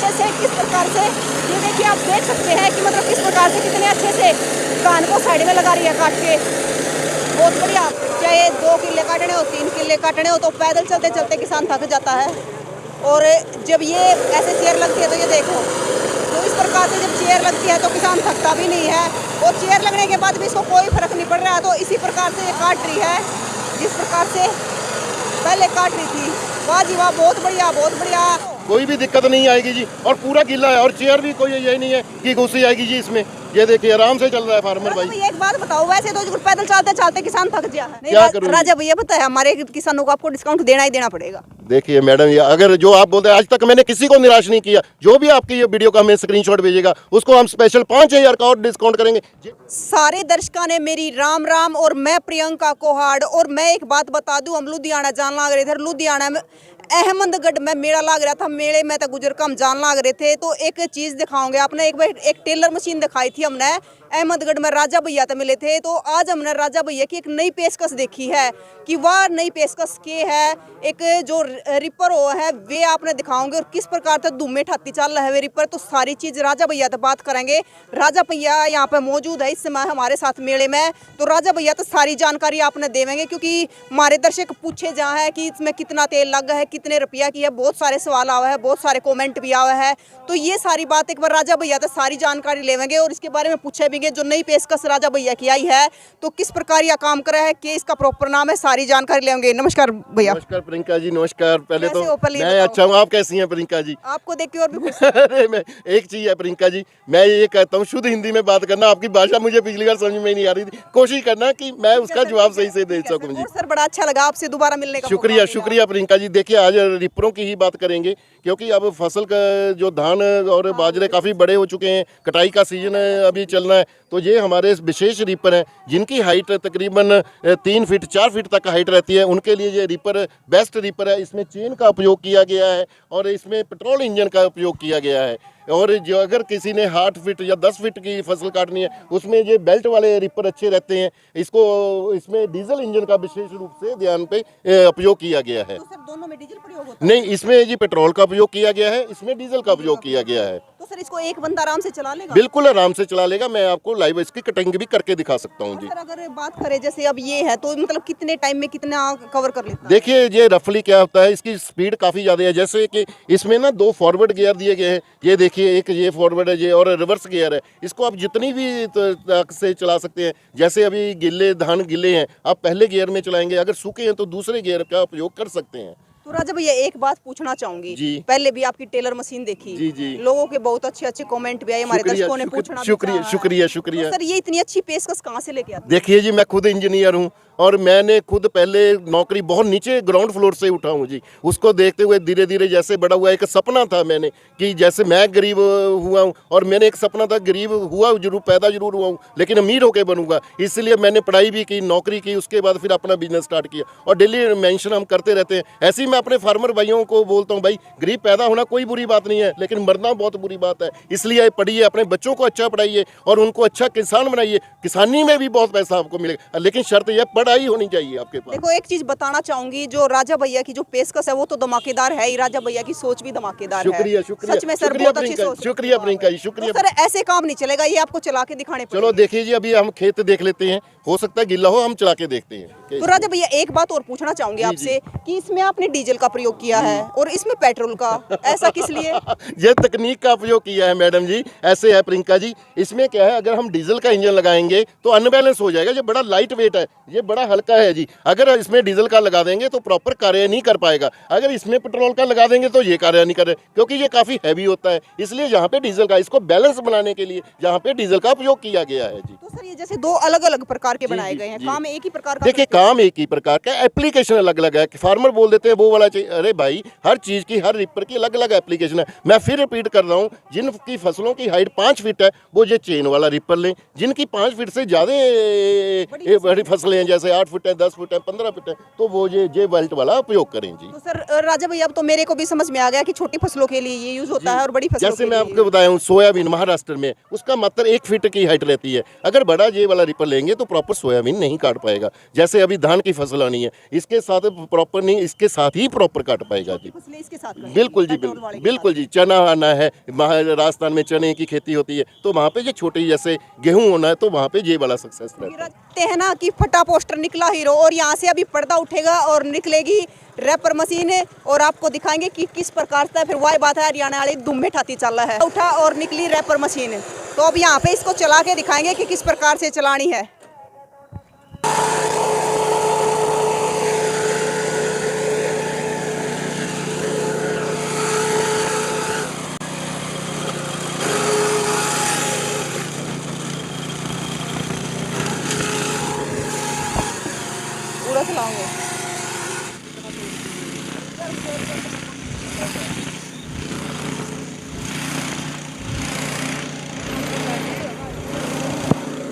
अच्छे से किस प्रकार से, ये देखिए आप देख सकते हैं कि मतलब किस प्रकार से कितने अच्छे से कान को साइड में लगा रही है काट के, बहुत बढ़िया। चाहे 2 किले काटने हो 3 किले काटने हो तो पैदल चलते चलते किसान थक जाता है। और जब ये ऐसे चेयर लगती है तो ये देखो, तो इस प्रकार से जब चेयर लगती है तो किसान थकता भी नहीं है, और चेयर लगने के बाद भी इसको कोई फर्क नहीं पड़ रहा है। तो इसी प्रकार से ये काट रही है जिस प्रकार से पहले काट रही थी। वाह जी वाह, बहुत बढ़िया बहुत बढ़िया। कोई भी दिक्कत नहीं आएगी जी, और पूरा गिल्ला है, और चेयर भी कोई यही नहीं है कि घुसी आएगी जी इसमें। ये देखिए आराम से चल रहा है फार्मर भाई। एक बात बताओ, वैसे तो पैदल चलते चलते किसान थक गया है, क्या करूं? राजा भैया बताया हमारे किसानों को आपको डिस्काउंट देना ही देना पड़ेगा। देखिए मैडम, ये अगर जो आप बोलते हैं, आज तक मैंने किसी को निराश नहीं किया। जो भी आपकी ये वीडियो का हमें स्क्रीनशॉट भेजेगा उसको हम स्पेशल 5000 का और डिस्काउंट करेंगे। सारे दर्शकों ने मेरी राम राम, और मैं प्रियंका कोहाड़। और मैं एक बात बता दूं, हम लुधियाना जान लाग रहे थे, लुधियाना में अहमदगढ़ में मेला लाग रहा था, मेले में तो गुजर का हम जान लाग रहे थे। तो एक चीज़ दिखाओगे आपने, एक बार एक टेलर मशीन दिखाई थी हमने अहमदगढ़ में, राजा भैया तो मिले थे। तो आज हमने राजा भैया की एक नई पेशकश देखी है कि वह नई पेशकश के है, एक जो रिपर हो है वे आपने दिखाओगे, और किस प्रकार से धूमे ठाती चल रहा है वे रिपर। तो सारी चीज़ राजा भैया तो बात करेंगे। राजा भैया यहाँ पे मौजूद है इस समय हमारे साथ मेले में, तो राजा भैया तो सारी जानकारी आपने देवेंगे, क्योंकि हमारे दर्शक पूछे जा है कि इसमें कितना तेल लगा है, कितने रुपया की है, बहुत सारे सवाल आए हैं, बहुत सारे कमेंट भी आए हैं। तो ये सारी बात एक बार राजा भैया तो सारी जानकारी लेंगे, और इसके बारे में पूछे भी जो नई पेशकश राजा भैया की आई है तो किस प्रकार यह काम कर रहा है, कि इसका प्रॉपर नाम है, सारी जानकारी लेंगे। नमस्कार भैया। नमस्कार प्रियंका जी, नमस्कार। पहले तो मैं मैं अच्छा हूँ, आप कैसी हैं प्रियंका जी? आपको देख के और भी खुश। अरे मैं एक चीज है प्रियंका जी, मैं ये कहता हूँ शुद्ध हिंदी में बात करना। आपकी भाषा मुझे पिछली बार समझ में नहीं आ रही थी, कोशिश करना कि मैं उसका जवाब सही से दे सकूँ जी। सर बड़ा अच्छा लगा आपसे दोबारा मिलने का। शुक्रिया शुक्रिया प्रियंका जी। देखिए आज रिपरों की ही बात करेंगे, क्योंकि अब फसल का जो धान और बाजरे काफ़ी बड़े हो चुके हैं, कटाई का सीजन अभी चलना है। तो ये हमारे विशेष रिपर हैं जिनकी हाइट तकरीबन 3 फीट 4 फीट तक हाइट रहती है। उनके लिए ये रिपर बेस्ट रिपर है। इसमें चेन का उपयोग किया गया है और इसमें पेट्रोल इंजन का उपयोग किया गया है। और जो अगर किसी ने 8 फीट या 10 फीट की फसल काटनी है उसमें ये बेल्ट वाले रिपर अच्छे रहते हैं। इसमें डीजल इंजन का विशेष रूप से ध्यान पे उपयोग किया गया है। तो सर दोनों में डीजल प्रयोग होता है? नहीं, इसमें जी पेट्रोल का उपयोग किया गया है, इसमें डीजल का उपयोग किया गया है। तो सर इसको एक बंदा आराम से चला लेगा? बिल्कुल आराम से चला लेगा। मैं आपको लाइव इसकी कटिंग भी करके दिखा सकता हूँ जी। सर अगर बात करें जैसे अब ये है तो मतलब कितने टाइम में कितना कवर कर लेता है? देखिए ये रफली क्या होता है, इसकी स्पीड काफ़ी ज़्यादा है। जैसे कि इसमें ना 2 फॉरवर्ड गियर दिए गए हैं। ये देखिए, एक ये फॉरवर्ड है ये, और रिवर्स गियर है। इसको आप जितनी भी तक से चला सकते हैं। जैसे अभी धान गिले हैं, आप पहले गियर में चलाएंगे, अगर सूखे हैं तो दूसरे गियर का उपयोग कर सकते हैं। तो राजा भैया एक बात पूछना चाहूंगी जी। पहले भी आपकी टेलर मशीन देखी जी जी। लोगों के बहुत अच्छे अच्छे कमेंट भी आए, हमारे दर्शकों ने पूछना भी शुक्रिया चाहा है। शुक्रिया शुक्रिया। तो सर ये इतनी अच्छी पेशकश कहाँ से लेके आते? देखिए जी, मैं खुद इंजीनियर हूँ और मैंने खुद पहले नौकरी बहुत नीचे ग्राउंड फ्लोर से उठा हूँ जी। उसको देखते हुए धीरे धीरे जैसे बड़ा हुआ, एक सपना था मैंने कि जैसे मैं गरीब हुआ हूँ, और मैंने एक सपना था, गरीब हुआ जरूर, पैदा जरूर हुआ हूँ, लेकिन अमीर होकर बनूंगा। इसलिए मैंने पढ़ाई भी की, नौकरी की, उसके बाद फिर अपना बिजनेस स्टार्ट किया, और डेली मेंशन हम करते रहते हैं। ऐसे ही मैं अपने फार्मर भाइयों को बोलता हूँ, भाई गरीब पैदा होना कोई बुरी बात नहीं है, लेकिन मरना बहुत बुरी बात है। इसलिए पढ़िए, अपने बच्चों को अच्छा पढ़ाइए और उनको अच्छा किसान बनाइए। किसानी में भी बहुत पैसा आपको मिलेगा, लेकिन शर्त यह पढ़ाई होनी चाहिए आपके पास। देखो एक चीज बताना चाहूंगी, जो राजा भैया की जो पेशकश है वो तो धमाकेदार है ही, राजा भैया की सोच भी धमाकेदार है। शुक्रिया शुक्रिया। सच में सर बहुत अच्छी सोच। शुक्रिया प्रियंका जी, शुक्रिया। तो सर ऐसे काम नहीं चलेगा, ये आपको चला के दिखाने पड़ेंगे। चलो देखिए जी, अभी हम खेत देख लेते हैं, हो सकता है गिल्ला हो, हम चला के देखते हैं। तो राजा भैया एक बात और पूछना चाहूंगी आपसे कि इसमें आपने डीजल का प्रयोग किया है और इसमें पेट्रोल का, ऐसा किस लिए? ये तकनीक का उपयोग किया है मैडम जी। ऐसे है प्रियंका जी, इसमें क्या है, अगर हम डीजल का इंजन लगाएंगे तो अनबैलेंस हो जाएगा। ये बड़ा लाइट वेट है, ये बड़ा हल्का है जी। अगर इसमें डीजल का लगा देंगे तो प्रॉपर कार्य नहीं कर पाएगा। अगर इसमें पेट्रोल का लगा देंगे तो ये कार्य नहीं करे, क्योंकि ये काफ़ी हैवी होता है। इसलिए यहाँ पे डीजल का, इसको बैलेंस बनाने के लिए यहाँ पे डीजल का उपयोग किया गया है जी। तो सर ये जैसे 2 अलग अलग प्रकार के बनाए गए हैं, काम एक ही प्रकार का? देखिए काम एक ही प्रकार का, एप्लीकेशन अलग अलग है। फार्मर बोल देते हैं वो वाला चाहिए, अरे भाई हर चीज़ की, हर रिपर की अलग अलग एप्लीकेशन है। मैं फिर रिपीट कर रहा हूँ, जिनकी फसलों की हाइट 5 फीट है वो ये चेन वाला रिपर लें। जिनकी 5 फीट से ज़्यादा बड़ी फसलें हैं, जैसे जैसे 8 फुट है, 10 फुट है, 15 फुट है, तो वो ये बेल्ट वाला उपयोग करें जी। तो सर राजा भैया अब तो मेरे को भी समझ में आ गया कि छोटी फसलों के लिए ये यूज होता है और बड़ी फसलों जैसे के मैं लिए आपको बताया हूँ, सोयाबीन महाराष्ट्र में उसका मात्र 1 फीट की हाइट रहती है। अगर बड़ा ये वाला रिपर लेंगे तो प्रॉपर सोयाबीन नहीं काट पाएगा। जैसे अभी धान की फसल आनी है, इसके साथ प्रॉपर नहीं, इसके साथ ही प्रॉपर काट पाएगा जी। फसलें इसके साथ करें, बिल्कुल जी, पेट्रोल वाले के बिल्कुल जी। चना आना है, राजस्थान में चने की खेती होती है, तो वहाँ पे ये छोटी जैसे गेहूं होना है, तो वहाँ पे ये वाला सक्सेस रहता है। कहते हैं ना कि फटा पोस्टर निकला हीरो, और यहाँ से अभी पर्दा उठेगा और निकलेगी रैपर मशीन और आपको दिखाएंगे कि किस प्रकार से फिर वही बात है हरियाणा वाली दुम में ठाती चल रहा है। उठा और निकली रैपर मशीन, तो अब यहाँ पे इसको चला के दिखाएंगे कि किस प्रकार से चलानी है। पूरा चलाओगे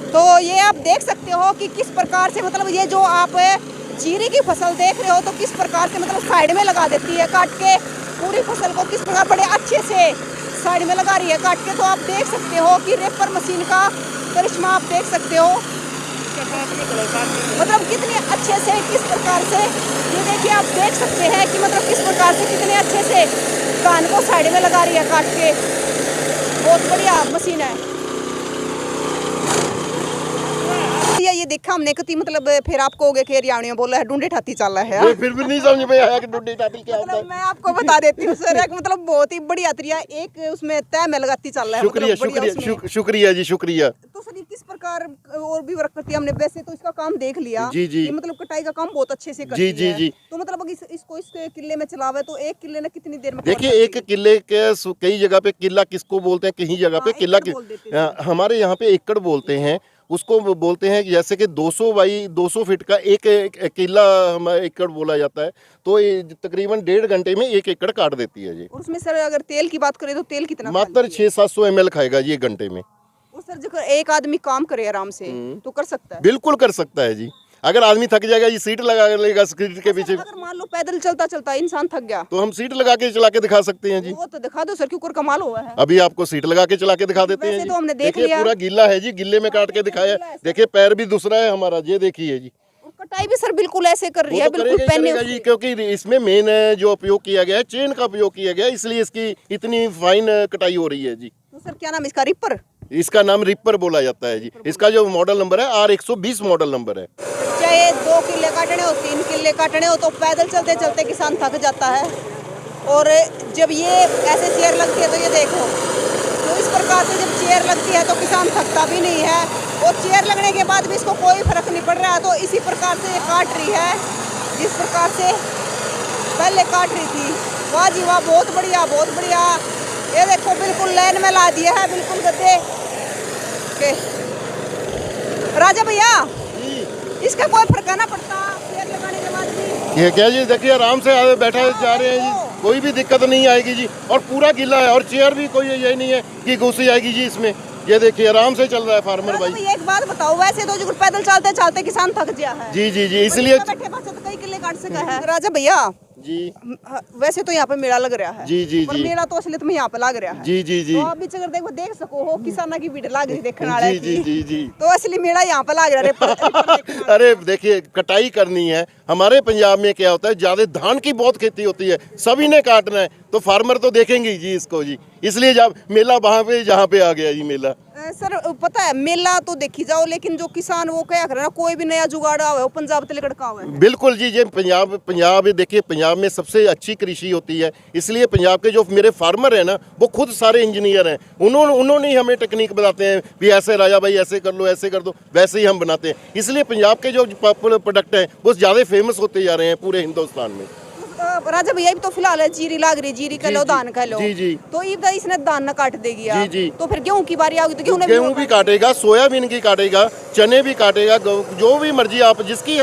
तो ये आप देख सकते हो कि किस प्रकार से मतलब ये जो आप जीरी की फसल देख रहे हो तो किस प्रकार से मतलब साइड में लगा देती है काट के, पूरी फसल को किस प्रकार बड़े अच्छे से साइड में लगा रही है काट के। तो आप देख सकते हो कि रेपर मशीन का करिश्मा आप देख सकते हो, मतलब कितने अच्छे से किस प्रकार से ये देखिए आप देख सकते हैं कि मतलब किस प्रकार से कितने अच्छे से कान को साइड में लगा रही है काट के। बहुत बढ़िया मशीन है ये देखा हमने कि मतलब फिर आप कहोगे कि हरियाणवी बोला है ढूंढे ठाती चल रहा है। फिर भी नहीं समझ में आया कि ढूंढे ठाती क्या होता है। मतलब मैं आपको बता देती हूँ सर, एक मतलब बहुत ही बढ़िया तरीका, एक उसमें तय में लगाती चल रहा है। शुक्रिया शुक्रिया जी, शुक्रिया। तो सर किस प्रकार और भी वर्क करती है हमने, वैसे तो इसका काम देख लिया जी जी, मतलब कटाई का काम बहुत अच्छे से करती जी जी जी। तो मतलब अगर इसको इस किले में चलावे तो एक किले ने कितनी देर में? देखिए एक किले के कई जगह पे किला किसको बोलते हैं, कहीं जगह पे किला हमारे यहाँ पे एकड़ बोलते हैं, उसको बोलते हैं जैसे कि 200 बाई 200 फीट का एक किला हमारा एकड़ बोला जाता है। तो ये तकरीबन 1.5 घंटे में 1 एकड़ काट देती है जी। और उसमें सर अगर तेल की बात करें तो तेल कितना? मात्र 600-700 ml खाएगा जी 1 घंटे में। और सर जब एक आदमी काम करे आराम से तो कर सकता है? बिल्कुल कर सकता है जी। अगर आदमी थक जाएगा ये सीट लगा लेगा सीट के पीछे। अगर मान लो पैदल चलता चलता इंसान थक गया तो हम सीट लगा के चला के दिखा सकते हैं जी। वो तो दिखा दो सर, क्योंकि कमाल हुआ है। अभी आपको सीट लगा के चला के दिखा देते हैं जी। तो हमने देख देखिए लिया पूरा गीला है जी, गिल्ले में काट के दिखाया। देखिए पैर भी दूसरा है हमारा, ये देखिए जी। कटाई भी सर बिल्कुल ऐसे कर रही है, बिल्कुल करेगा जी, क्योंकि इसमें मेन जो उपयोग किया गया है चेन का उपयोग किया गया है, इसलिए इसकी इतनी फाइन कटाई हो रही है जी। तो सर क्या नाम इसका? रिपर? इसका नाम रिपर बोला जाता है जी। इसका जो मॉडल नंबर है R120 मॉडल नंबर है। चाहे 2 किले काटने हो 3 किले काटने हो तो पैदल चलते चलते किसान थक जाता है। और जब ये ऐसे चेयर लगती है तो ये देखो, तो इस प्रकार से जब चेयर लगती है तो किसान थकता भी नहीं है, और चेयर लगने के बाद भी इसको कोई फर्क नहीं पड़ रहा है। तो इसी प्रकार से ये काट रही है जिस प्रकार से पहले काट रही थी। वाह जी वाह, बहुत बढ़िया बहुत बढ़िया। ये देखो बिल्कुल लाइन में ला दिया है, बिल्कुल गद्दे के। राजा भैया इसका कोई फर्क ना पड़ता चेयर लगाने के बाद भी? ये क्या जी, देखिए आराम से बैठे जा रहे हैं जी, कोई भी दिक्कत नहीं आएगी जी। और पूरा गीला है और चेयर भी कोई यही नहीं है कि घुसी जाएगी जी इसमें। ये देखिए आराम से चल रहा है फार्मर भाई। एक बात बताओ, वैसे तो जो पैदल चलते चलते किसान थक गया है जी जी जी, इसलिए बैठे पास तो कई किले काट सका है। राजा भैया जी वैसे तो यहाँ पे मेला लग रहा है जी जी पर जी, मेला तो असलियत में यहाँ पे लग रहा है जी जी जी, तो आप भी अगर देखो देख सको हो किसाना की भीड़ लग रही देखने वाले जी जी जी जी। तो असली मेला यहाँ पे लग रहा है। अरे देखिए कटाई करनी है, हमारे पंजाब में क्या होता है ज्यादा धान की बहुत खेती होती है, सभी ने काटना है, तो फार्मर तो देखेंगे जी इसको जी, इसलिए जब मेला वहाँ पे जहाँ पे आ गया जी मेला। सर पता है मेला तो देखी जाओ, लेकिन जो किसान वो क्या कर रहा है, कोई भी नया जुगाड़ हुआ है पंजाब तले कड़का हुआ है। बिल्कुल जी, ये पंजाब देखिए पंजाब में सबसे अच्छी कृषि होती है, इसलिए पंजाब के जो मेरे फार्मर हैं ना वो खुद सारे इंजीनियर हैं, उन्होंने ही हमें टेक्निक बताते हैं भी ऐसे राजा भाई ऐसे कर लो ऐसे कर दो, वैसे ही हम बनाते हैं। इसलिए पंजाब के जो पॉपुलर प्रोडक्ट हैं वो ज़्यादा फेमस होते जा रहे हैं पूरे हिंदुस्तान में। राजा भैया भी तो फिलहाल है जीरी लाग रही, जीरी कह लो धान कह लो जी जी, तो इसने धान न काट देगी जी जी, तो फिर गेहूं की बारी आएगी तो गेहूं भी काटेगा, सोयाबीन की काटेगा, चने भी काटेगा, जो भी मर्जी आप जिसकी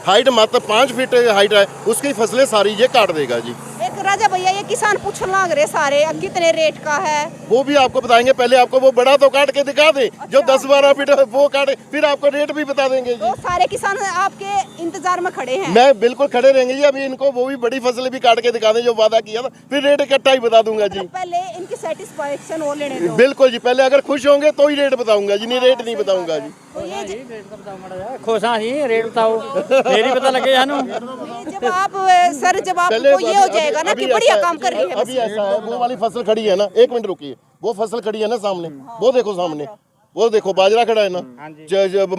हाइट मात्र 5 फीट हाइट है उसकी फसलें सारी ये काट देगा जी। एक राजा भैया ये किसान पूछने लग रहे सारे अब कितने रेट का है? वो भी आपको बताएंगे, पहले आपको वो बड़ा तो काट के दिखा दे जो 10-12 फीट वो काटे, फिर आपको रेट भी बता देंगे जी। तो सारे किसान आपके इंतजार में खड़े हैं। मैं बिल्कुल खड़े रहेंगे जी, अभी इनको वो भी बड़ी फसलें भी काट के दिखा दें जो वादा किया था, फिर रेट इकट्ठा ही बता दूंगा जी। मतलब पहले इनकी सेटिस्फैक्शन हो लेने दो। बिल्कुल जी, पहले अगर खुश होंगे तो ही रेट बताऊंगा जी, नहीं रेट नहीं बताऊंगा जी। तो ये खुश हाँ जी, रेट बताओ फिर ही पता लगे जानू। जब आप सर जब आपको ये हो जाएगा ना कि बढ़िया काम कर रही है अभी ऐसा है, वो वाली फसल खड़ी है ना, 1 मिनट रुकिए, वो फसल खड़ी है ना सामने, वो देखो सामने, वो देखो बाजरा खड़ा है ना,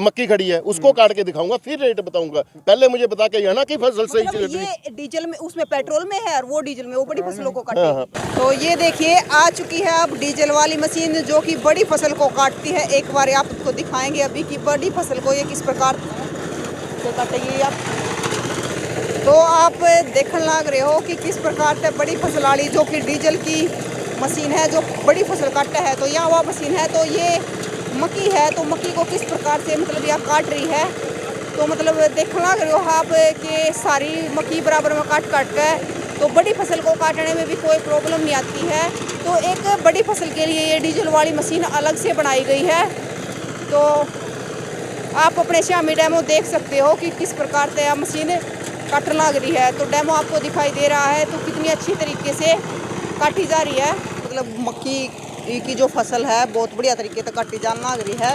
मक्की खड़ी है, उसको काट के दिखाऊंगा फिर रेट बताऊंगा। पहले मुझे बता के है ना कि फसल सही चल रही है। ये डीजल में उसमें पेट्रोल में है और वो डीजल में, वो बड़ी फसलों को काटती है। तो ये देखिए आ चुकी है अब डीजल वाली मशीन जो कि बड़ी फसल को काटती है। एक बार आपको दिखाएंगे अभी कि बड़ी फसल को ये किस प्रकार से काटेगी। आप तो आप देखने लग रहे हो कि किस प्रकार से बड़ी फसल वाली जो कि डीजल की मशीन है जो बड़ी फसल काटता है। तो यहाँ वह मशीन है, तो ये मक्की है, तो मक्की को किस प्रकार से मतलब यहाँ काट रही है। तो मतलब देखने लग रहे हो आप कि सारी मक्की बराबर में काट कर, तो बड़ी फसल को काटने में भी कोई प्रॉब्लम नहीं आती है। तो एक बड़ी फसल के लिए ये डीजल वाली मशीन अलग से बनाई गई है। तो आप अपने शामी डेमो देख सकते हो कि किस प्रकार से यह मशीन काटने लग रही है। तो डेमो आपको दिखाई दे रहा है, तो कितनी अच्छी तरीके से काटी जा रही है। मतलब मक्की की जो फसल है बहुत बढ़िया तरीके से काटी जाने लग रही है।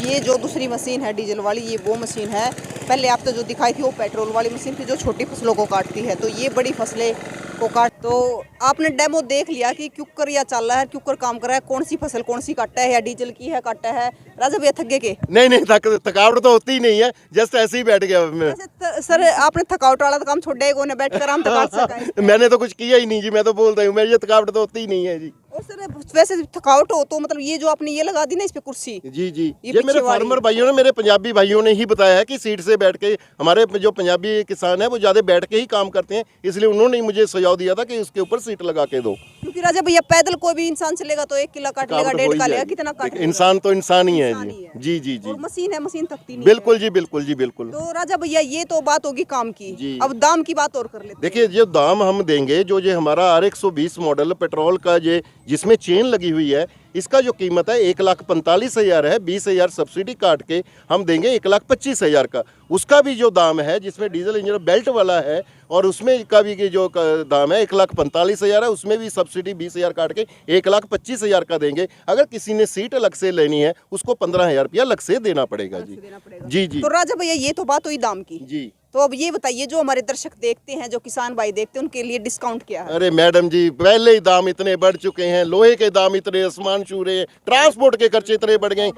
ये जो दूसरी मशीन है डीजल वाली, ये वो मशीन है। पहले आपने जो दिखाई थी वो पेट्रोल वाली मशीन थी जो छोटी फसलों को काटती है। तो ये बड़ी फसलें को काट, तो आपने डेमो देख लिया कि क्यूकर या चल रहा है, क्यूकर काम कर रहा है, कौन सी फसल कौन सी काटता है या डीजल की है काटता है। राजा भैया थक गए के? नहीं, थकावट तो होती ही नहीं है, जस्ट ऐसे ही बैठ गया मैं। सर आपने थकावट वाला काम छोड़ दिया, कोने बैठ कर आराम से काट सका है। मैंने तो कुछ किया ही नहीं जी, मैं तो बोलता हूँ, मेरी थकावट तो होती ही नहीं है जी। और सर वैसे थकावट हो तो मतलब ये जो आपने ये लगा दी ना इस पे कुर्सी, जी ये मेरे फार्मर भाइयों ने, मेरे पंजाबी भाइयों ने ही बताया है कि सीट से बैठ के, हमारे जो पंजाबी किसान है वो ज्यादा बैठ के ही काम करते हैं, इसलिए उन्होंने ही मुझे सुझाव दिया था कि उसके ऊपर सीट लगा के दो। क्योंकि राजा भैया पैदल कोई भी इंसान चलेगा तो 1 किलो काट लेगा, 1.5 का लेगा, कितना काट लेगा। इंसान तो इंसान ही है जी। और मशीन है, मशीन थकती नहीं। बिल्कुल जी, बिल्कुल। तो राजा भैया ये तो बात होगी काम की, अब दाम की बात और कर लेते हैं। देखिए जो दाम हम देंगे, जो हमारा R120 मॉडल पेट्रोल का जिसमें चेन लगी हुई है, इसका जो कीमत है 1,45,000 है। 20,000 सब्सिडी काट के हम देंगे 1,25,000 का। उसका भी जो दाम है जिसमें डीजल इंजन बेल्ट वाला है, और उसमें का भी जो दाम है 1,45,000 है, उसमें भी सब्सिडी 20,000 काट के 1,25,000 का देंगे। अगर किसी ने सीट अलग से लेनी है उसको 15,000 रुपया अलग से देना पड़ेगा जी। तो राजा भैया ये तो बात हुई दाम की जी। तो अब ये बताइए जो हमारे दर्शक देखते हैं, जो किसान भाई देखते हैं, उनके लिए डिस्काउंट क्या है? अरे मैडम जी, पहले ही दाम इतने बढ़ चुके हैं, लोहे के दाम इतने आसमान छू रहे हैं, ट्रांसपोर्ट के खर्चे इतने बढ़ गए।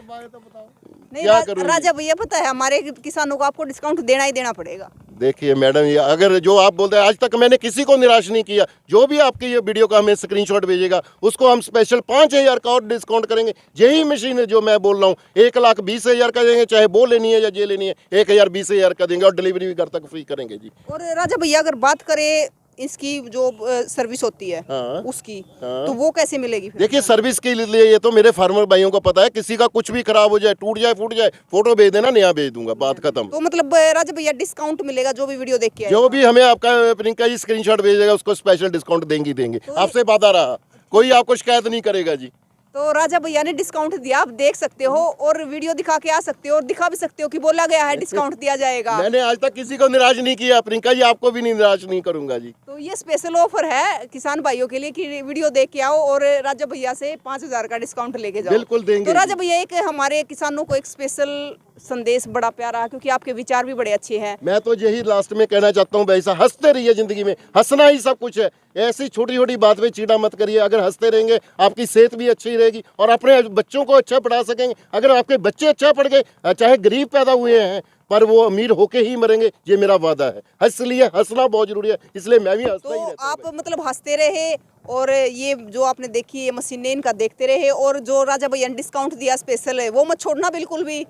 नहीं राजा भैया पता है हमारे किसानों को आपको डिस्काउंट देना ही देना पड़ेगा। देखिए मैडम, ये अगर जो आप बोलते हैं, आज तक मैंने किसी को निराश नहीं किया। जो भी आपकी ये वीडियो का हमें स्क्रीनशॉट भेजेगा उसको हम स्पेशल 5,000 का और डिस्काउंट करेंगे। यही मशीन है जो मैं बोल रहा हूँ, 1,20,000 का देंगे, चाहे वो लेनी है या ये लेनी है, 1,20,000 का देंगे और डिलीवरी भी घर तक फ्री करेंगे जी। और राजा भैया अगर बात करें इसकी जो सर्विस होती है उसकी, तो वो कैसे मिलेगी फिर? देखिए सर्विस के लिए ये तो मेरे फार्मर भाइयों को पता है, किसी का कुछ भी खराब हो जाए, टूट जाए, फूट जाए, फोटो भेज देना, नया भेज दूंगा, बात खत्म। तो मतलब राजा भैया डिस्काउंट मिलेगा जो भी वीडियो देख के जो भी हमें आपका प्रियंका जी स्क्रीनशॉट भेजेगा उसको स्पेशल डिस्काउंट देंगे। आपसे वादा रहा, कोई आपको शिकायत नहीं करेगा जी। तो राजा भैया ने डिस्काउंट दिया, आप देख सकते हो और वीडियो दिखा के आ सकते हो और दिखा भी सकते हो कि बोला गया है डिस्काउंट दिया जाएगा। मैंने आज तक किसी को निराश नहीं किया प्रियंका जी, आपको भी निराश नहीं करूंगा जी। तो ये स्पेशल ऑफर है किसान भाइयों के लिए कि वीडियो देख के आओ और राजा भैया से 5,000 का डिस्काउंट लेके जाओ। बिल्कुल देंगे। तो राजा भैया एक हमारे किसानों को एक स्पेशल संदेश बड़ा प्यारा, क्योंकि आपके विचार भी बड़े अच्छे हैं। मैं तो यही लास्ट में कहना चाहता हूँ, वैसा हंसते रहिए, जिंदगी में हंसना ही सब कुछ है। ऐसी छोटी छोटी बात पे चीड़ा मत करिए। अगर हंसते रहेंगे आपकी सेहत भी अच्छी रहेगी और अपने बच्चों को अच्छा पढ़ा सकेंगे। अगर आपके बच्चे अच्छा पढ़ गए, चाहे गरीब पैदा हुए हैं पर वो अमीर होके ही मरेंगे, ये मेरा वादा है। इसलिए हंसना बहुत जरूरी है, इसलिए मैं भी हंसता ही रहता हूं। आप मतलब हंसते रहे और ये जो आपने देखी ये मशीनें इनका देखते रहे, और जो राजा भैया ने डिस्काउंट दिया स्पेशल है वो मत छोड़ना बिल्कुल भी।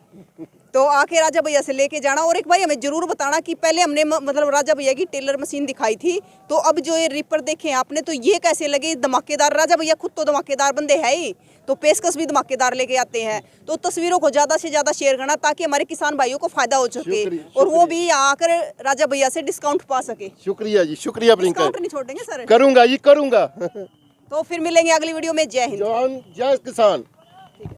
तो आके राजा भैया से लेके जाना। और एक भाई हमें जरूर बताना कि पहले हमने मतलब राजा भैया की टेलर मशीन दिखाई थी, तो अब जो ये रीपर देखे आपने तो ये कैसे लगे? धमाकेदार। राजा भैया खुद तो धमाकेदार बंदे है ही, तो पेशकश भी धमाकेदार लेके आते हैं। तो तस्वीरों को ज्यादा से ज्यादा शेयर करना ताकि हमारे किसान भाइयों को फायदा हो सके और वो भी यहाँ आकर राजा भैया से डिस्काउंट पा सके। शुक्रिया जी, शुक्रिया प्रियंका। डिस्काउंट नहीं छोड़ेंगे सर। करूंगा जी, करूंगा। तो फिर मिलेंगे अगली वीडियो में। जय हिंद। जय किसान।